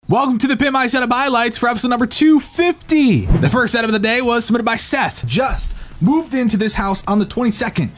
Welcome to the Pimp My Setup highlights for episode number 250. The first setup of the day was submitted by Seth. Just moved into this house on the 22nd.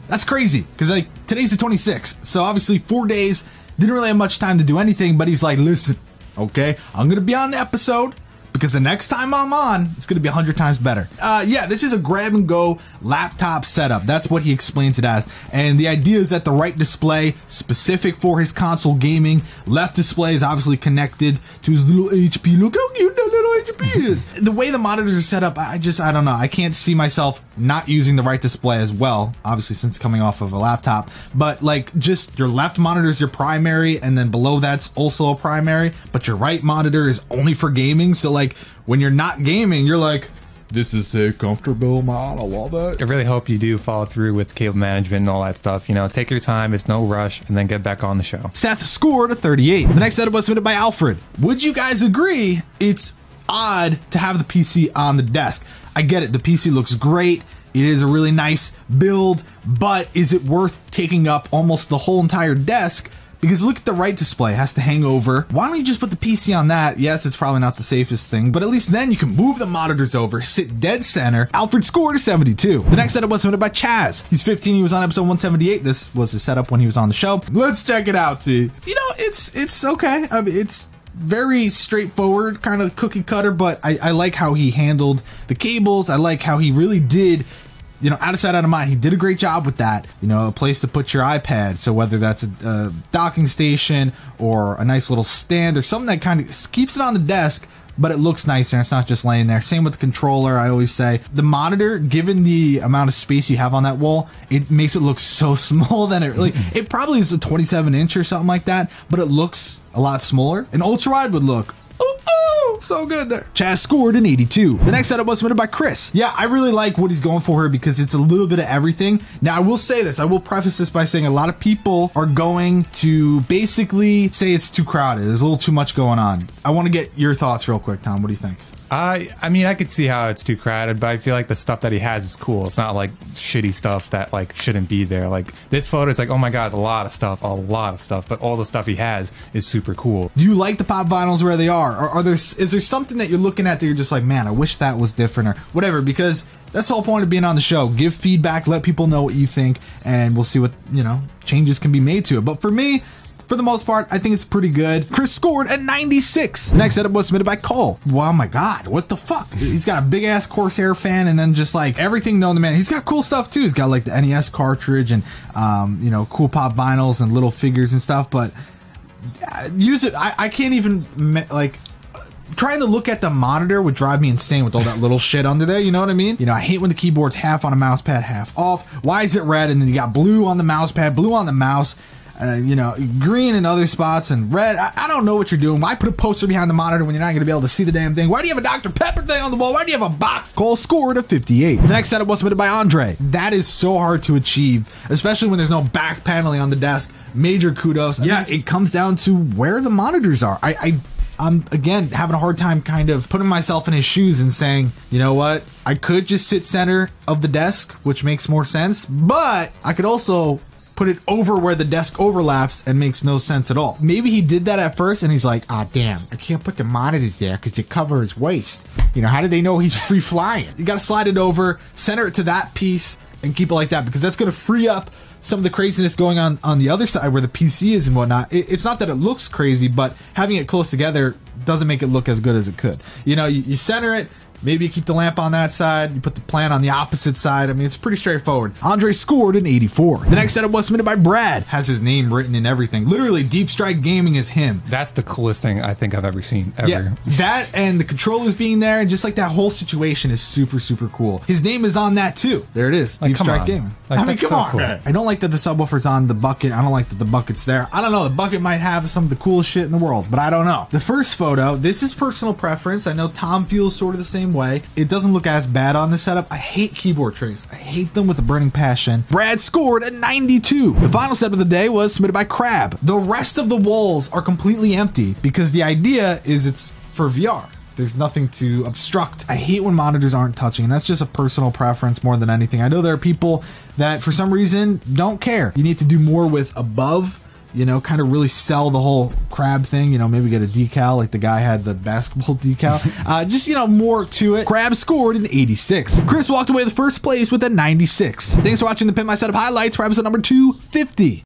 That's crazy because today's the 26th. So obviously 4 days, didn't really have much time to do anything, but he's like, listen, okay, I'm going to be on the episode because the next time I'm on, it's going to be 100 times better. Yeah, this is a grab and go laptop setup. That's what he explains it as. And the idea is that the right display, specific for his console gaming, left display is obviously connected to his little HP. Look how cute that little HP is. The way the monitors are set up, I don't know. I can't see myself not using the right display as well, obviously since coming off of a laptop. But like just your left monitor is your primary, and then below that's also a primary, but your right monitor is only for gaming. So like when you're not gaming, you're like, this is a comfortable model. I love it. I really hope you do follow through with cable management and all that stuff. You know, take your time. It's no rush, and then get back on the show. Seth scored a 38. The next setup was submitted by Alfred. Would you guys agree it's odd to have the PC on the desk? I get it. The PC looks great. It is a really nice build, but is it worth taking up almost the whole entire desk? Because look at the right display, it has to hang over. Why don't you just put the PC on that? Yes, it's probably not the safest thing, but at least then you can move the monitors over, sit dead center. Alfred scored a 72. The next setup was submitted by Chaz. He's 15, he was on episode 178. This was his setup when he was on the show. Let's check it out, T. You know, it's okay. I mean, it's very straightforward, kind of cookie cutter, but I like how he handled the cables. I like how he really did, you know, out of sight, out of mind. He did a great job with that. You know, a place to put your iPad. So whether that's a docking station or a nice little stand or something that kind of keeps it on the desk, but it looks nicer and it's not just laying there. Same with the controller. I always say the monitor, given the amount of space you have on that wall, it makes it look so small that it probably is a 27-inch or something like that, but it looks a lot smaller. An ultra wide would look so good there. Chaz scored an 82. The next setup was submitted by Chris. Yeah, I really like what he's going for here because it's a little bit of everything. Now, I will say this. I will preface this by saying a lot of people are going to basically say it's too crowded. There's a little too much going on. I want to get your thoughts real quick, Tom. What do you think? I mean, I could see how it's too crowded, but I feel like the stuff that he has is cool. It's not like shitty stuff that like shouldn't be there. Like this photo, it's like, oh my god, a lot of stuff, but all the stuff he has is super cool. Do you like the pop vinyls where they are? Or is there something that you're looking at that you're just like, man, I wish that was different or whatever? Because that's the whole point of being on the show. Give feedback, let people know what you think, and we'll see what, you know, changes can be made to it. But for me, for the most part, I think it's pretty good. Chris scored at 96. The next setup was submitted by Cole. Well, oh my god, what the fuck? He's got a big ass Corsair fan and then just like everything known to man. He's got cool stuff too. He's got like the NES cartridge and you know, cool pop vinyls and little figures and stuff, but use it. I can't even like trying to look at the monitor would drive me insane with all that little shit under there. You know what I mean? You know, I hate when the keyboard's half on a mouse pad, half off. Why is it red? And then you got blue on the mouse pad, blue on the mouse. You know, green in other spots and red. I don't know what you're doing. Why put a poster behind the monitor when you're not going to be able to see the damn thing? Why do you have a Dr. Pepper thing on the wall? Why do you have a box? Cole scored a 58. The next setup was submitted by Andre. That is so hard to achieve, especially when there's no back paneling on the desk. Major kudos. Yeah, it comes down to where the monitors are. I'm, again, having a hard time kind of putting myself in his shoes and saying, you know what? I could just sit center of the desk, which makes more sense, but I could also put it over where the desk overlaps and makes no sense at all. Maybe he did that at first and he's like, ah, damn, I can't put the monitors there because you cover his waist. You know, how did they know he's free flying? You got to slide it over, center it to that piece and keep it like that because that's going to free up some of the craziness going on the other side where the PC is and whatnot. It's not that it looks crazy, but having it close together doesn't make it look as good as it could. You know, you center it. Maybe you keep the lamp on that side, you put the plant on the opposite side. I mean, it's pretty straightforward. Andre scored an 84. The next setup was submitted by Brad. Has his name written in everything. Literally, Deep Strike Gaming is him. That's the coolest thing I think I've ever seen, ever. Yeah, that and the controllers being there, and just like that whole situation is super, super cool. His name is on that too. There it is, like, Deep Strike Gaming. Like, I mean, come on. Cool. I don't like that the subwoofer's on the bucket. I don't like that the bucket's there. I don't know, the bucket might have some of the coolest shit in the world, but I don't know. The first photo, this is personal preference. I know Tom feels sort of the same way. It doesn't look as bad on this setup. I hate keyboard trays. I hate them with a burning passion. Brad scored a 92. The final setup of the day was submitted by Crabbe. The rest of the walls are completely empty because the idea is it's for VR. There's nothing to obstruct. I hate when monitors aren't touching, and that's just a personal preference more than anything. I know there are people that for some reason don't care. You need to do more with above you know, kind of really sell the whole Crabbe thing, you know, maybe get a decal like the guy had the basketball decal. Just, you know, more to it. Crabbe scored an 86. Chris walked away with first place with a 96. Thanks for watching the Pimp My Setup highlights for episode number 250.